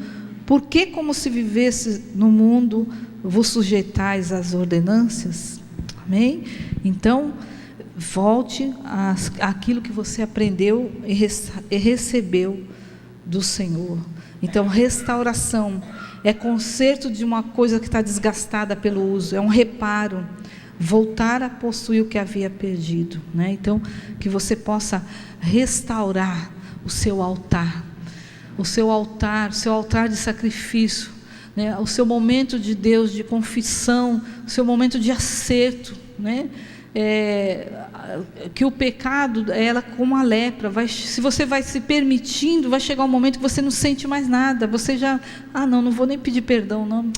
por que, como se vivesse no mundo, vos sujeitais às ordenâncias? Amém? Então, volte àquilo que você aprendeu e recebeu do Senhor. Então, restauração é conserto de uma coisa que está desgastada pelo uso, é um reparo, voltar a possuir o que havia perdido, né? Então, que você possa restaurar o seu altar, o seu altar de sacrifício, né? O seu momento de Deus, de confissão, o seu momento de acerto, né? Que o pecado, ela como a lepra, se você vai se permitindo, vai chegar um momento que você não sente mais nada, você já, não vou nem pedir perdão, não,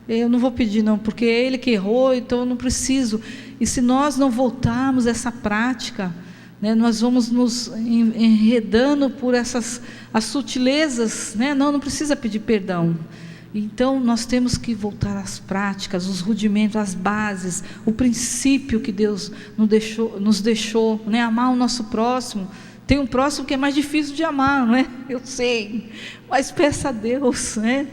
eu não vou pedir não, porque é ele que errou, então eu não preciso. E se nós não voltarmos a essa prática, né, nós vamos nos enredando por as sutilezas, né? Não precisa pedir perdão. Então nós temos que voltar às práticas, os rudimentos, as bases, o princípio que Deus nos deixou, né? Amar o nosso próximo, Tem um próximo que é mais difícil de amar, não é? Eu sei, mas peça a Deus, né?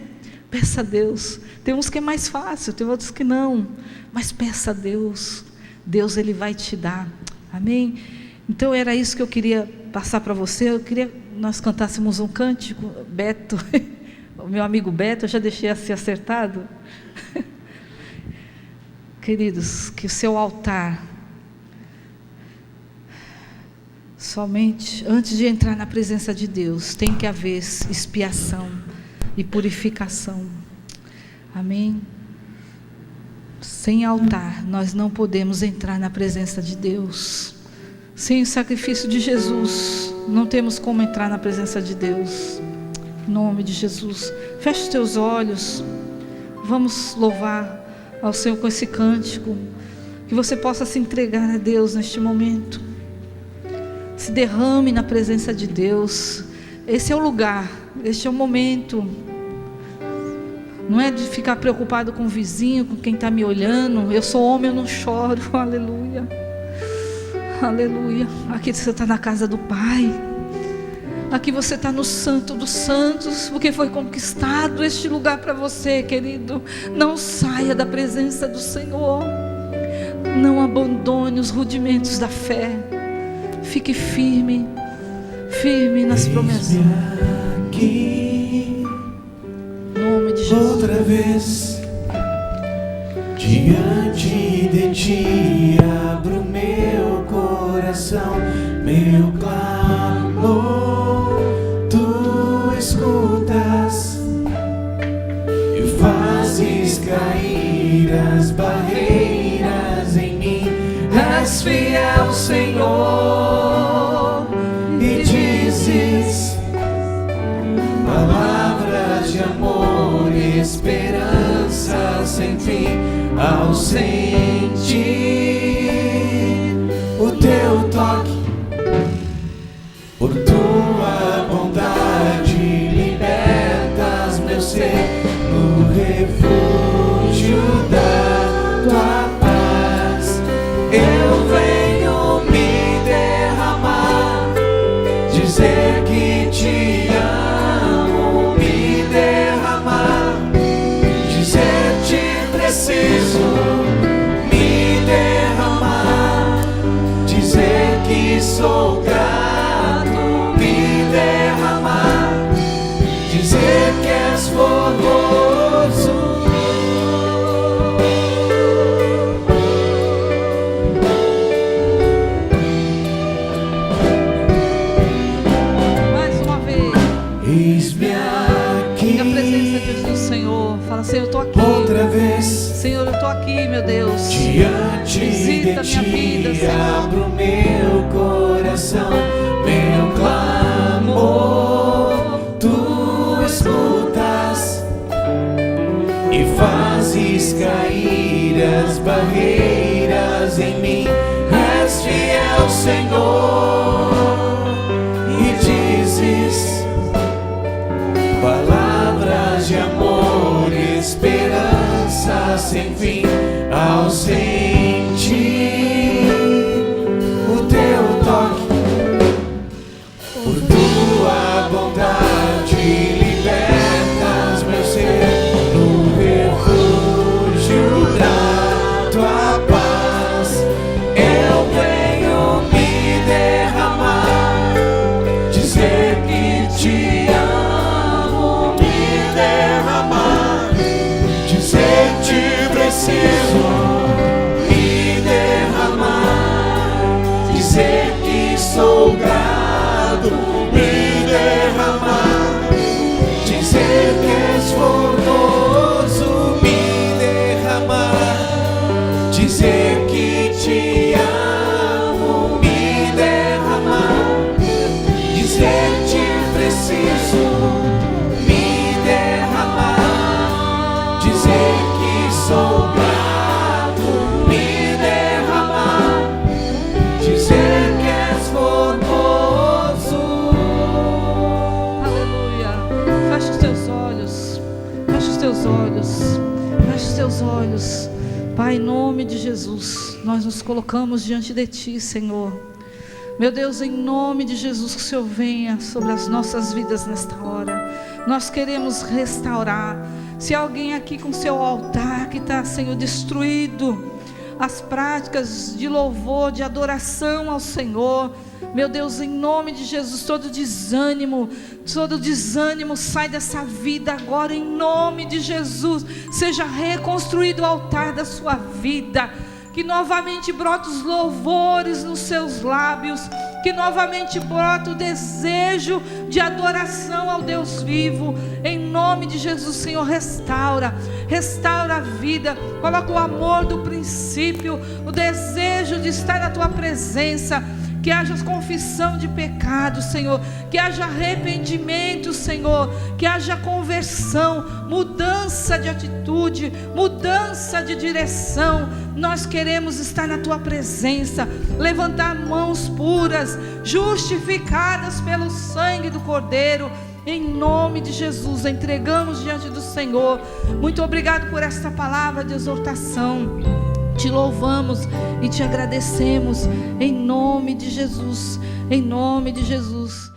Peça a Deus. Tem uns que é mais fácil, tem outros que não, mas peça a Deus. Deus, Ele vai te dar, amém? Então era isso que eu queria passar para você. Eu queria que nós cantássemos um cântico. Beto, o meu amigo Beto, eu já deixei assim acertado. Queridos, que o seu altar, somente antes de entrar na presença de Deus, tem que haver expiação e purificação, amém? Sem altar nós não podemos entrar na presença de Deus. Sem o sacrifício de Jesus não temos como entrar na presença de Deus. Em nome de Jesus, feche os teus olhos. Vamos louvar ao Senhor com esse cântico. Que você possa se entregar a Deus neste momento. Se derrame na presença de Deus. Esse é o lugar, este é o momento. Não é de ficar preocupado com o vizinho, com quem está me olhando. Eu sou homem, eu não choro. Aleluia, aleluia. Aqui você está na casa do Pai. Aqui você está no Santo dos Santos, porque foi conquistado este lugar para você, querido. Não saia da presença do Senhor. Não abandone os rudimentos da fé. Fique firme, firme nas promessas. Aqui, em nome de Jesus. outra vez, diante de ti, abro meu coração, meu clamor. Tu escutas e fazes cair as barreiras em mim. És fiel, Senhor, e dizes palavras de amor e esperança sem fim. Ao sentir o teu toque, por tua bondade libertas meu ser no refúgio da tua paz. Eu venho me derramar, dizer que te amo, me derramar, dizer te preciso, me derramar, dizer que sou grato, me derramar, dizer que és formoso. Mais uma vez, Eis-me aqui, na presença do Senhor. Fala, Senhor, eu estou aqui. outra vez, Senhor, eu estou aqui, meu Deus. diante Visita de minha vida, ti, Senhor. abro meu coração, meu clamor. Tu escutas e fazes cair as barreiras em mim. És fiel, Senhor, e dizes palavras de amor e esperança sem fim. Ao sentir o teu toque, por tua bondade libertas meu ser no refúgio da tua paz. Eu venho me derramar, dizer que te amo, me derramar, dizer te preciso, me derramar, dizer que sou grato, me derramar, dizer que és formoso, me derramar, dizer que te amo, me derramar, dizer te preciso, me derramar, dizer que sou grato, me derramar, dizer que és formoso. Aleluia. Feche os teus olhos. Feche os teus olhos. Feche os teus olhos. Pai, em nome de Jesus, nós nos colocamos diante de Ti, Senhor. Meu Deus, em nome de Jesus, que o Senhor venha sobre as nossas vidas nesta hora. Nós queremos restaurar. Se alguém aqui com seu altar que está, Senhor, destruído, as práticas de louvor, de adoração ao Senhor, meu Deus, em nome de Jesus, todo desânimo sai dessa vida agora, em nome de Jesus. Seja reconstruído o altar da sua vida, que novamente brota os louvores nos seus lábios, que novamente brota o desejo de adoração ao Deus vivo. Em nome de Jesus, Senhor, restaura a vida, coloca o amor do princípio, o desejo de estar na tua presença. Que haja confissão de pecado, Senhor, que haja arrependimento, Senhor, que haja conversão, mudança de atitude, mudança de direção. Nós queremos estar na tua presença, levantar mãos puras, justificadas pelo sangue do Cordeiro. Em nome de Jesus, entregamos diante do Senhor. Muito obrigado por esta palavra de exortação. Te louvamos e te agradecemos, em nome de Jesus, em nome de Jesus.